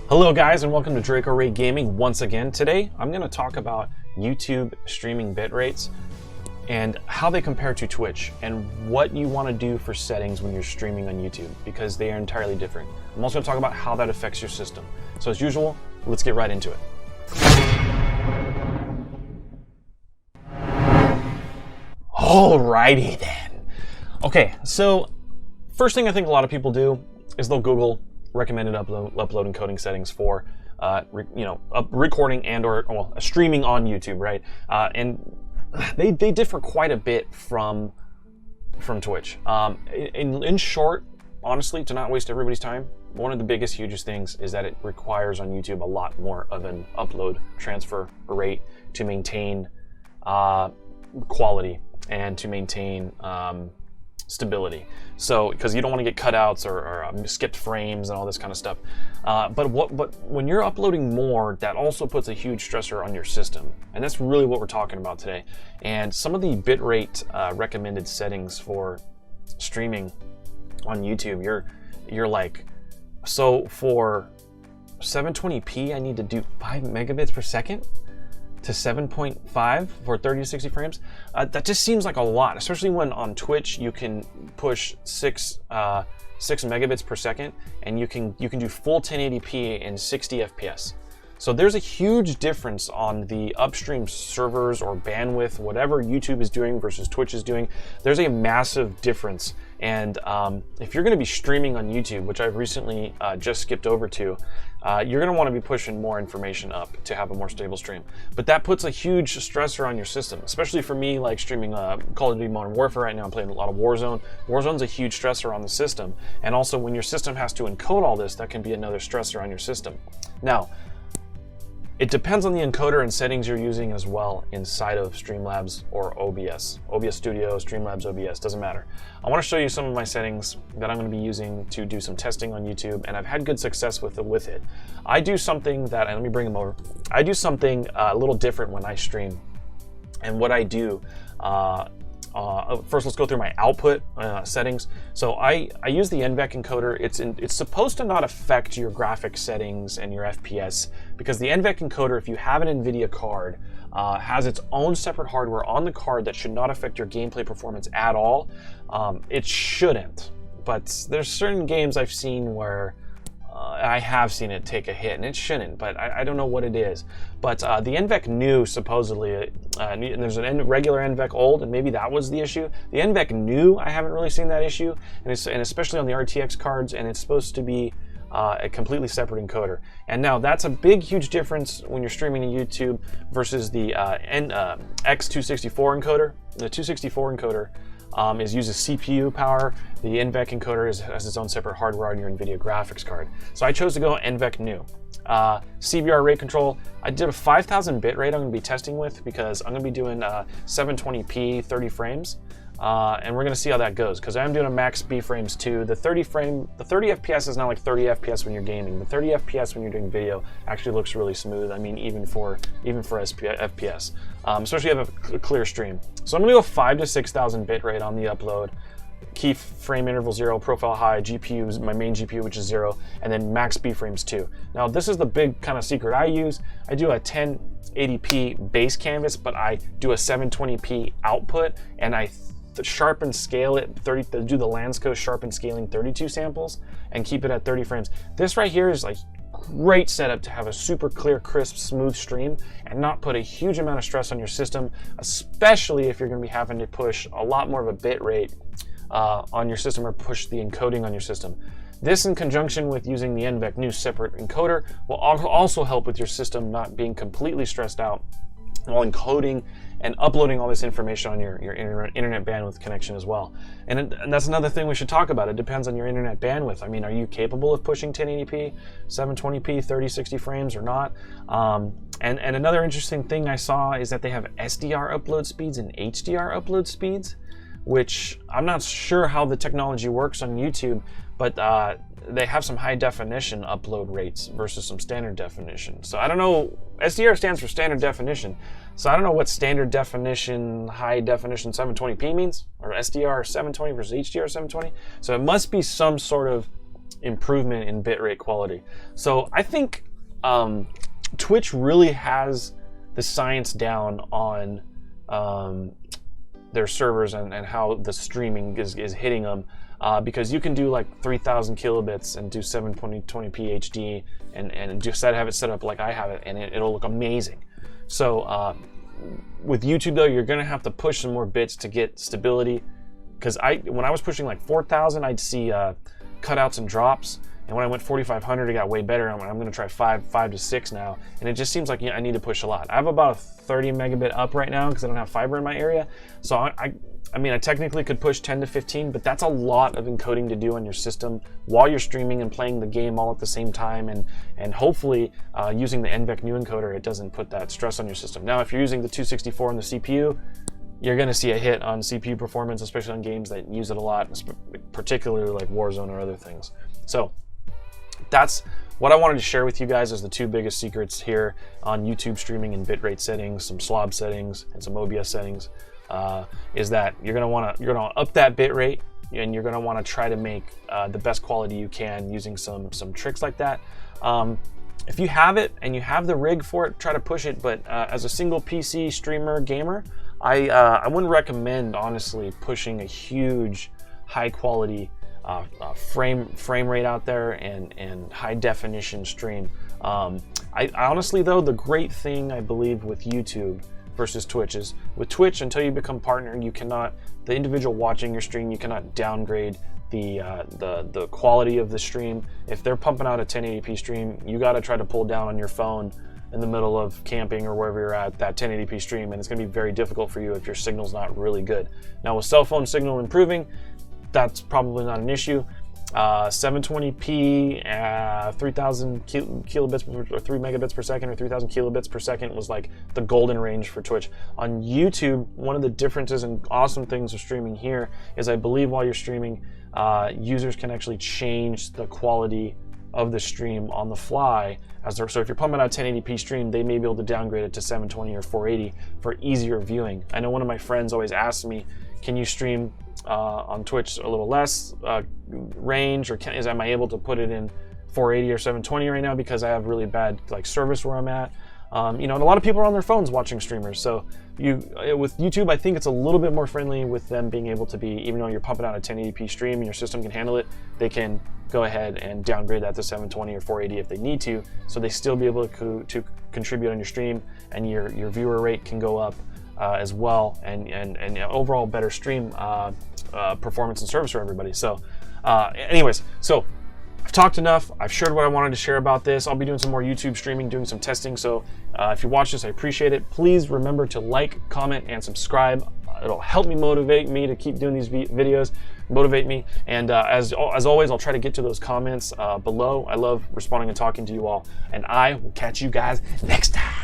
Hello guys, and welcome to Draco Ray Gaming once again. Today I'm going to talk about YouTube streaming bit rates and how they compare to Twitch and what you want to do for settings when you're streaming on YouTube, because they are entirely different. I'm also going to talk about how that affects your system. So as usual, let's get right into it. Alrighty then. Okay, so first thing I think a lot of people do is they'll Google recommended upload encoding settings for recording and or streaming on YouTube, right? And they differ quite a bit from Twitch. In short, honestly, to not waste everybody's time, one of the biggest, hugest things is that it requires on YouTube a lot more of an upload transfer rate to maintain quality and to maintain stability. So, because you don't want to get cutouts or skipped frames and all this kind of stuff. But when you're uploading more, that also puts a huge stressor on your system, and that's really what we're talking about today. And some of the bitrate recommended settings for streaming on YouTube, you're like, so for 720p, I need to do 5 megabits per second to 7.5 for 30 to 60 frames. That just seems like a lot, especially when on Twitch you can push 6 megabits per second, and you can do full 1080p in 60 FPS. So there's a huge difference on the upstream servers or bandwidth, whatever YouTube is doing versus Twitch is doing. There's a massive difference. And if you're going to be streaming on YouTube, which I've recently just skipped over to, you're going to want to be pushing more information up to have a more stable stream. But that puts a huge stressor on your system, especially for me, like streaming Call of Duty Modern Warfare right now. I'm playing a lot of Warzone. Warzone's a huge stressor on the system. And also when your system has to encode all this, that can be another stressor on your system. Now, it depends on the encoder and settings you're using as well inside of Streamlabs or OBS. OBS Studio, Streamlabs, OBS, doesn't matter. I want to show you some of my settings that I'm going to be using to do some testing on YouTube, and I've had good success with it. I do something that, and let me bring them over. I do something a little different when I stream. And what I do, first let's go through my output settings. So I use the NVENC encoder. It's supposed to not affect your graphic settings and your FPS, because the NVENC encoder, if you have an NVIDIA card, has its own separate hardware on the card that should not affect your gameplay performance at all. It shouldn't, but there's certain games I've seen where I have seen it take a hit, and it shouldn't, but I don't know what it is. But the NVENC new, supposedly, and there's a regular NVENC old, and maybe that was the issue. The NVENC new, I haven't really seen that issue, and especially on the RTX cards, and it's supposed to be a completely separate encoder. And now that's a big, huge difference when you're streaming to YouTube versus the X264 encoder. The 264 encoder uses CPU power. The NVENC encoder has its own separate hardware on your NVIDIA graphics card. So I chose to go NVENC new. CBR rate control, I did a 5000 bit rate I'm going to be testing with, because I'm going to be doing 720p 30 frames. And we're going to see how that goes, because I'm doing a max B frames too. The 30 FPS is not like 30 FPS when you're gaming. The 30 FPS when you're doing video actually looks really smooth. I mean, even for FPS, especially if you have a clear stream. So I'm going to go 5 to 6000 bit rate on the upload. Key frame interval 0, profile high, GPU, my main GPU, which is 0, and then max B frames 2. Now this is the big kind of secret I use. I do a 1080p base canvas, but I do a 720p output, and I sharpen scale it, do the Lansco sharpen scaling 32 samples and keep it at 30 frames. This right here is like great setup to have a super clear, crisp, smooth stream and not put a huge amount of stress on your system, especially if you're going to be having to push a lot more of a bit rate on your system, or push the encoding on your system. This, in conjunction with using the NVENC new separate encoder, will also help with your system not being completely stressed out while encoding and uploading all this information on your internet bandwidth connection as well. And that's another thing we should talk about. It depends on your internet bandwidth. I mean, are you capable of pushing 1080p, 720p, 30, 60 frames or not? And another interesting thing I saw is that they have SDR upload speeds and HDR upload speeds, which I'm not sure how the technology works on YouTube, but they have some high definition upload rates versus some standard definition. So I don't know, SDR stands for standard definition. So I don't know what standard definition, high definition 720p means, or SDR 720 versus HDR 720. So it must be some sort of improvement in bitrate quality. So I think Twitch really has the science down on their servers and how the streaming is hitting them, because you can do like 3,000 kilobits and do 720p HD and just have it set up like I have it, and it'll look amazing. So with YouTube though, you're gonna have to push some more bits to get stability, because when I was pushing like 4,000, I'd see cutouts and drops, and when I went 4,500, it got way better. I'm going to try 5 to 6 now, and it just seems like I need to push a lot. I have about a 30 megabit up right now because I don't have fiber in my area, so I mean, I technically could push 10 to 15, but that's a lot of encoding to do on your system while you're streaming and playing the game all at the same time, and hopefully using the NVEC new encoder, it doesn't put that stress on your system. Now, if you're using the 264 on the CPU, you're going to see a hit on CPU performance, especially on games that use it a lot, particularly like Warzone or other things. So that's what I wanted to share with you guys as the 2 biggest secrets here on YouTube streaming and bitrate settings, some SLOBS settings, and some OBS settings. Is that you're gonna up that bitrate, and you're gonna want to try to make the best quality you can using some tricks like that. If you have it and you have the rig for it, try to push it. But as a single PC streamer gamer, I wouldn't recommend, honestly, pushing a huge high quality frame rate out there and high definition stream. I honestly though, the great thing I believe with YouTube versus Twitch is, with Twitch, until you become partner, you cannot, the individual watching your stream, you cannot downgrade the quality of the stream. If they're pumping out a 1080p stream, you got to try to pull down on your phone in the middle of camping or wherever you're at that 1080p stream, and it's going to be very difficult for you if your signal's not really good. Now, with cell phone signal improving, that's probably not an issue. 720p, 3,000 kilobits or 3 megabits per second or 3,000 kilobits per second was like the golden range for Twitch. On YouTube, one of the differences and awesome things of streaming here is, I believe while you're streaming, users can actually change the quality of the stream on the fly. So if you're pumping out a 1080p stream, they may be able to downgrade it to 720 or 480 for easier viewing. I know one of my friends always asks me, can you stream on Twitch a little less range, or am I able to put it in 480 or 720 right now because I have really bad like service where I'm at? You know, and a lot of people are on their phones watching streamers. So with YouTube, I think it's a little bit more friendly with them being able to be, even though you're pumping out a 1080p stream and your system can handle it, they can go ahead and downgrade that to 720 or 480 if they need to, so they still be able to contribute on your stream, and your viewer rate can go up as well, and overall better stream performance and service for everybody. So anyways, so I've talked enough. I've shared what I wanted to share about this. I'll be doing some more YouTube streaming, doing some testing. So if you watch this, I appreciate it. Please remember to like, comment, and subscribe. It'll help me motivate me to keep doing these videos, motivate me. And as always, I'll try to get to those comments below. I love responding and talking to you all. And I will catch you guys next time.